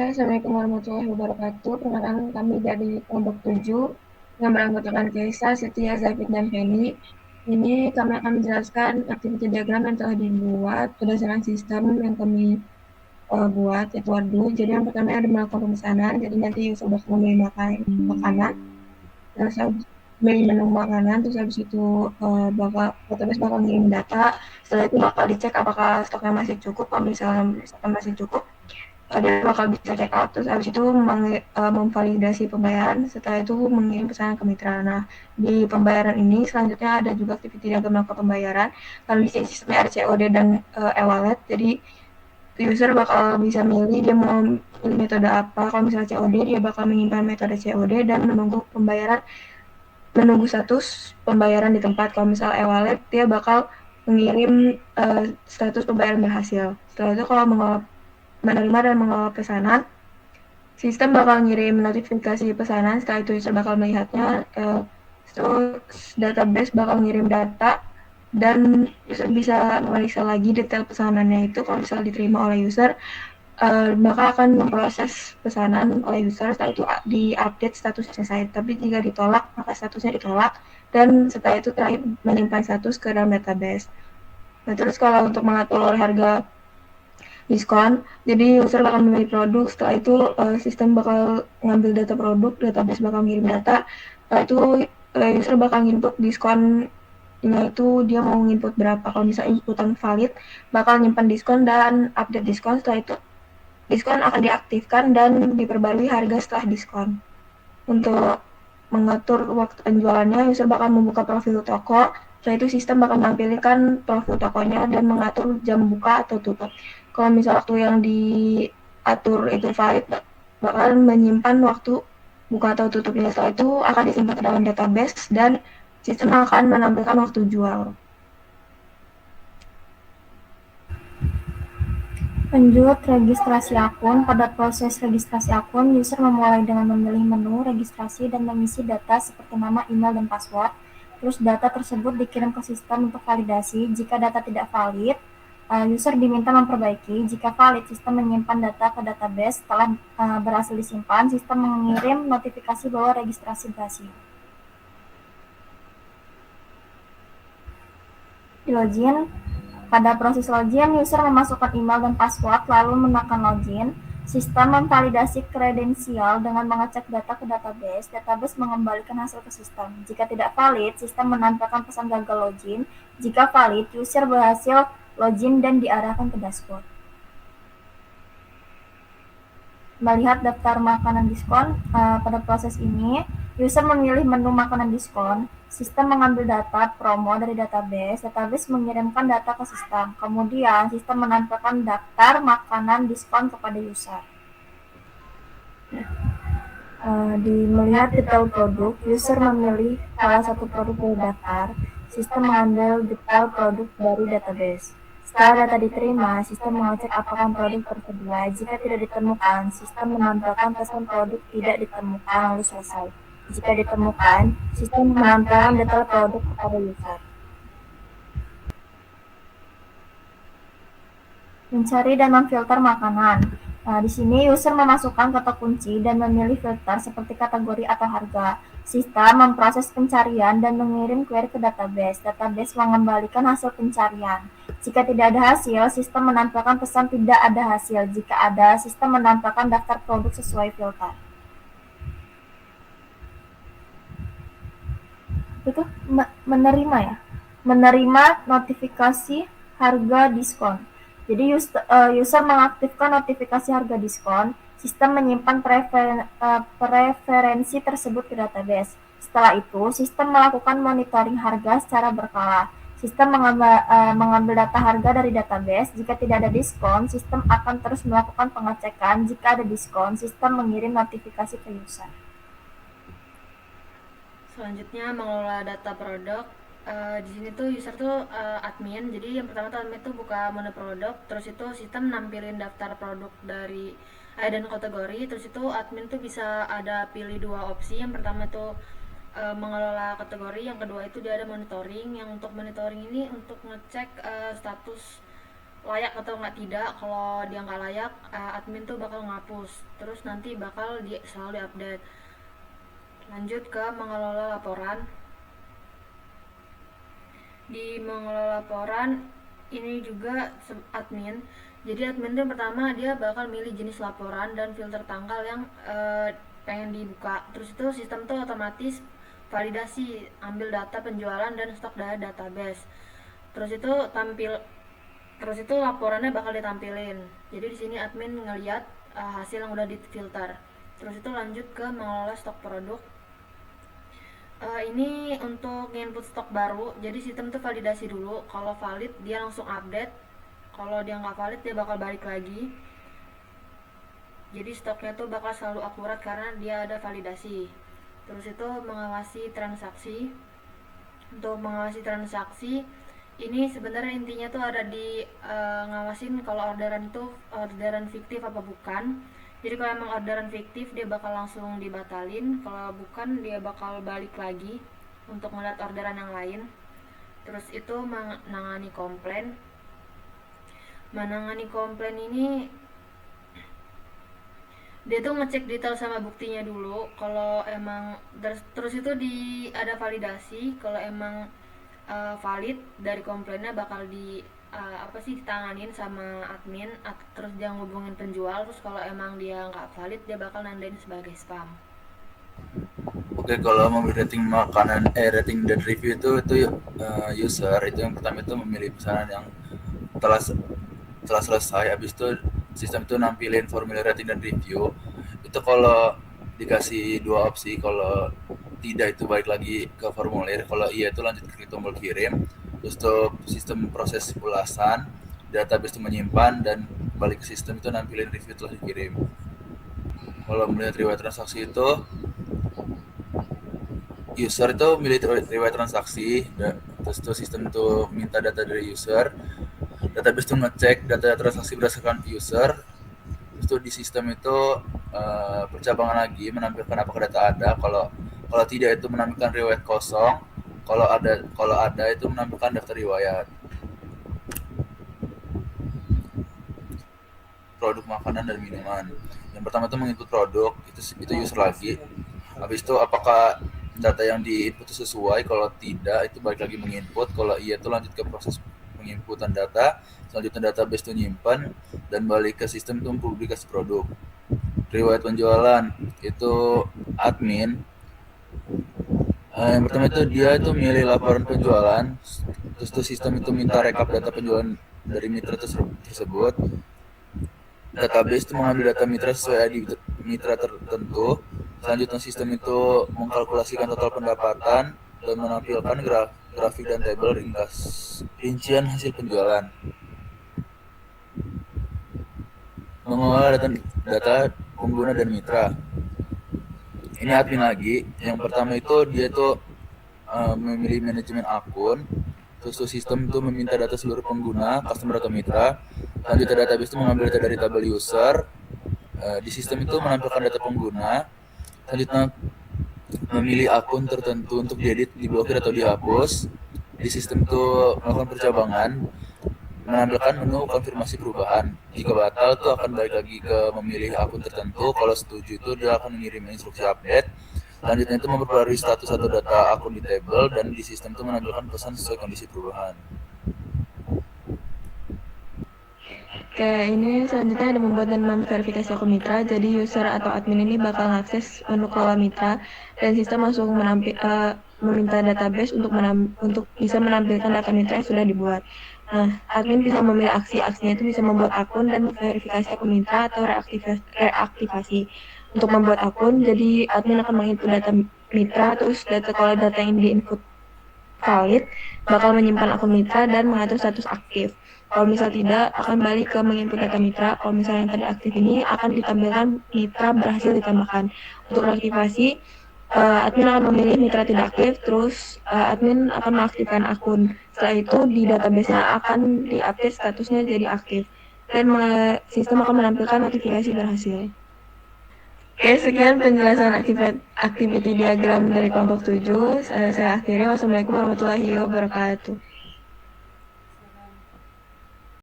Assalamualaikum warahmatullahi wabarakatuh. Perkenalkan kami dari kelompok 7 yang beranggotakan Kaisa, Setia, Zafid, dan Feni. Ini kami akan menjelaskan aktiviti diagram yang telah dibuat berdasarkan sistem yang kami buat, yaitu Wordle. Jadi yang pertama ada melakukan pemesanan, jadi nanti user bakal memilih makanan, terus habis memilih menu makanan, terus habis itu database bakal ngirim data. Setelah itu bakal dicek apakah stoknya masih cukup. Kalau misalnya stoknya masih cukup, dia bakal bisa check out, terus habis itu memvalidasi pembayaran, setelah itu mengirim pesanan ke mitra. Nah, di pembayaran ini selanjutnya ada juga aktiviti diagram melakukan pembayaran. Kalau di sistemnya ada COD dan e-wallet, jadi user bakal bisa milih dia mau pilih metode apa. Kalau misalnya COD, dia bakal menyimpan metode COD dan menunggu status pembayaran di tempat. Kalau misalnya e-wallet, dia bakal mengirim status pembayaran berhasil. Setelah itu kalau menerima dan mengelola pesanan, sistem bakal ngirim notifikasi pesanan. Setelah itu user bakal melihatnya, terus database bakal ngirim data dan user bisa memeriksa lagi detail pesanannya itu. Kalau misalnya diterima oleh user, maka akan memproses pesanan oleh user. Setelah itu di-update statusnya selesai. Tapi jika ditolak, maka statusnya ditolak, dan setelah itu terakhir menyimpan status ke dalam database. Nah, terus kalau untuk mengatur harga diskon, jadi user bakal memilih produk. Setelah itu sistem bakal ngambil data produk, database bakal ngirim data. Setelah itu user bakal input diskon, itu dia mau input berapa. Kalau misalnya inputan valid, bakal nyimpan diskon dan update diskon. Setelah itu diskon akan diaktifkan dan diperbarui harga setelah diskon. Untuk mengatur waktu penjualannya, user bakal membuka profil toko. Setelah itu sistem bakal menampilkan profil tokonya dan mengatur jam buka atau tutup. Kalau misal waktu yang diatur itu valid, bakal menyimpan waktu buka atau tutupnya. Setelah itu akan disimpan ke dalam database dan sistem akan menampilkan waktu jual. Lanjut, registrasi akun. Pada proses registrasi akun, user memulai dengan memilih menu registrasi dan mengisi data seperti nama, email, dan password. Terus data tersebut dikirim ke sistem untuk validasi. Jika data tidak valid, user diminta memperbaiki. Jika valid, sistem menyimpan data ke database. Setelah berhasil disimpan, sistem mengirim notifikasi bahwa registrasi berhasil. Di login, pada proses login, user memasukkan email dan password lalu menekan login. Sistem memvalidasi kredensial dengan mengecek data ke database. Database mengembalikan hasil ke sistem. Jika tidak valid, sistem menampilkan pesan gagal login. Jika valid, user berhasil login dan diarahkan ke dashboard. Melihat daftar makanan diskon, pada proses ini user memilih menu makanan diskon. Sistem mengambil data promo dari database. Database mengirimkan data ke sistem. Kemudian sistem menampilkan daftar makanan diskon kepada user. Di melihat detail produk, user memilih salah satu produk dari daftar. Sistem mengambil detail produk dari database. Setelah data diterima, sistem mengecek apakah produk tersedia. Jika tidak ditemukan, sistem menampilkan pesan produk tidak ditemukan lalu selesai. Jika ditemukan, sistem menampilkan detail produk kepada user. Mencari dan memfilter makanan. Nah, di sini user memasukkan kata kunci dan memilih filter seperti kategori atau harga. Sistem memproses pencarian dan mengirim query ke database. Database mengembalikan hasil pencarian. Jika tidak ada hasil, sistem menampilkan pesan tidak ada hasil. Jika ada, sistem menampilkan daftar produk sesuai filter. Itu menerima ya. Menerima notifikasi harga diskon. Jadi user mengaktifkan notifikasi harga diskon, sistem menyimpan preferensi tersebut ke database. Setelah itu, sistem melakukan monitoring harga secara berkala. Sistem mengambil data harga dari database. Jika tidak ada diskon, sistem akan terus melakukan pengecekan. Jika ada diskon, sistem mengirim notifikasi ke user. Selanjutnya mengelola data produk. Di sini tuh user tuh admin. Jadi yang pertama tuh admin tuh buka menu produk, terus itu sistem nampilin daftar produk dari dan kategori. Terus itu admin tuh bisa ada pilih dua opsi. Yang pertama tuh mengelola kategori, yang kedua itu dia ada monitoring. Yang untuk monitoring ini untuk ngecek status layak atau nggak tidak. Kalau dia nggak layak, admin tuh bakal ngapus, terus nanti bakal selalu diupdate. Lanjut ke mengelola laporan. Di mengelola laporan ini juga admin. Jadi admin itu pertama dia bakal milih jenis laporan dan filter tanggal yang pengen dibuka. Terus itu sistem tuh otomatis validasi, ambil data penjualan dan stok dari database. Terus itu terus itu laporannya bakal ditampilin. Jadi di sini admin ngeliat hasil yang udah difilter. Terus itu lanjut ke mengelola stok produk. Ini untuk input stok baru, jadi sistem tuh validasi dulu. Kalau valid dia langsung update, kalau dia nggak valid dia bakal balik lagi. Jadi stoknya tuh bakal selalu akurat karena dia ada validasi. Terus itu mengawasi transaksi. Untuk mengawasi transaksi ini sebenarnya intinya tuh ada di ngawasin kalau orderan itu orderan fiktif apa bukan. Jadi kalau emang orderan fiktif dia bakal langsung dibatalin, kalau bukan dia bakal balik lagi untuk melihat orderan yang lain. Terus itu menangani komplain. Menangani komplain ini dia tuh ngecek detail sama buktinya dulu. Kalau emang terus itu ada validasi. Kalau emang valid dari komplainnya bakal ditanganin sama admin. Terus dia ngubungin penjual. Terus kalau emang dia nggak valid dia bakal nandain sebagai spam. Oke, kalau memberi rating makanan, rating dan review itu user itu yang pertama itu memilih pesanan yang telah selesai. Habis itu sistem itu nampilin formulir rating dan review. Itu kalau dikasih dua opsi, kalau tidak itu balik lagi ke formulir, kalau iya itu lanjut klik tombol kirim. Terus untuk sistem proses ulasan, database itu menyimpan dan balik ke sistem itu nampilin review telah dikirim. Kalau melihat riwayat transaksi itu user itu milih riwayat transaksi, terus itu sistem itu minta data dari user, database itu ngecek data transaksi berdasarkan user. Terus itu di sistem itu percabangan lagi menampilkan apakah data ada. Kalau tidak itu menampilkan riwayat kosong. Kalau ada itu menampilkan daftar riwayat. Produk makanan dan minuman. Yang pertama itu menginput produk, itu user lagi. Habis itu apakah data yang diinput sesuai, kalau tidak itu balik lagi menginput, kalau iya itu lanjut ke proses penginputan data, selanjutnya database itu nyimpan dan balik ke sistem itu publikasi produk. Riwayat penjualan itu admin. Yang pertama itu dia itu milih laporan penjualan, terus itu sistem itu minta rekap data penjualan dari mitra tersebut. Database itu mengambil data mitra sesuai ID mitra tertentu. Selanjutnya sistem itu mengkalkulasikan total pendapatan dan menampilkan grafik dan tabel ringkas rincian hasil penjualan. Mengolah data pengguna dan mitra. Ini admin lagi. Yang pertama itu dia tuh memilih manajemen akun. Terus sistem itu meminta data seluruh pengguna, customer atau mitra. Selanjutnya database itu mengambil data dari tabel user. Di sistem itu menampilkan data pengguna. Selanjutnya memilih akun tertentu untuk diedit, diblokir atau dihapus. Di sistem itu melakukan percabangan, menampilkan menu konfirmasi perubahan. Jika batal itu akan balik lagi ke memilih akun tertentu. Kalau setuju itu dia akan mengirim instruksi update. Selanjutnya itu memperbarui status atau data akun di table, dan di sistem itu menampilkan pesan sesuai kondisi perubahan. Oke, ini selanjutnya ada membuat dan memverifikasi akun mitra. Jadi user atau admin ini bakal mengakses menu kelola mitra dan sistem langsung meminta database untuk bisa menampilkan data mitra yang sudah dibuat. Nah, admin bisa memilih aksinya itu bisa membuat akun dan verifikasi akun mitra atau reaktivasi. Untuk membuat akun, jadi admin akan menginput data mitra, terus kalau data yang diinput valid, bakal menyimpan akun mitra dan mengatur status aktif. Kalau misal tidak, akan balik ke menginput data mitra. Kalau misalnya yang tadi aktif ini akan ditampilkan mitra berhasil ditambahkan. Untuk reaktivasi, admin akan memilih mitra tidak aktif, terus admin akan mengaktifkan akun. Setelah itu di database-nya akan diupdate statusnya jadi aktif. Dan sistem akan menampilkan notifikasi berhasil. Oke, sekian penjelasan activity diagram dari kelompok 7. Saya akhiri. Wassalamualaikum warahmatullahi wabarakatuh.